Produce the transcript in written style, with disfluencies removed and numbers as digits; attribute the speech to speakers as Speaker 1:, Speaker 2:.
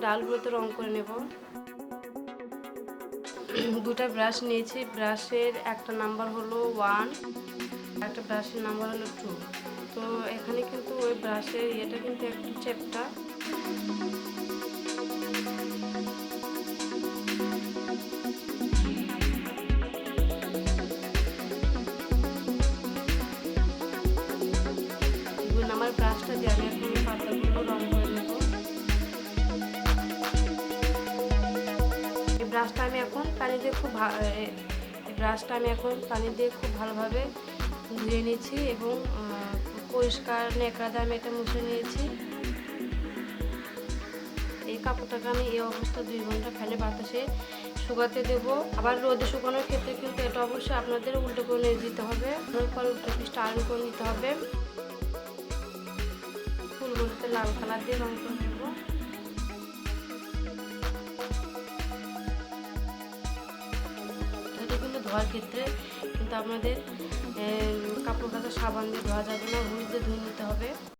Speaker 1: ডালগুলোতে রং করে নেব। দুটা ব্রাশ নিয়েছি, ব্রাশের একটা নাম্বার হলো 1, একটা ব্রাশের নাম্বার হলো 2। তো এখানে কিন্তু ওই ব্রাশের ইয়েটা কিন্তু একটু চেপটা। আমার ব্রাশটা দিয়ে আমি এখন পাতাগুলো রং করে নেব। এই ব্রাশটা আমি এখন পানি দিয়ে খুব ভালোভাবে ধুয়ে নিয়েছি এবং পরিষ্কার ন্যাকড়া দিয়ে আমি এটা মুছে নিয়েছি। এই কাপড়টাকে আমি এই অবস্থা 2 ঘন্টা ফ্যানের বাতাসে শুকাতে দেব। আবার রোদে শুকানোর ক্ষেত্রে কিন্তু এটা অবশ্যই আপনাদের উল্টো করে নিয়ে দিতে হবে। তারপর উল্টো পিসটা আয়রন করে নিতে হবে। ফুলগুলোতে লাল কালার দিয়ে রং করে নেব। এটা কিন্তু ধোয়ার ক্ষেত্রে কিন্তু আপনাদের কাপড় কাচা সাবান দিয়ে ধোয়া যাবে না, হুইল দিয়ে ধুয়ে নিতে হবে।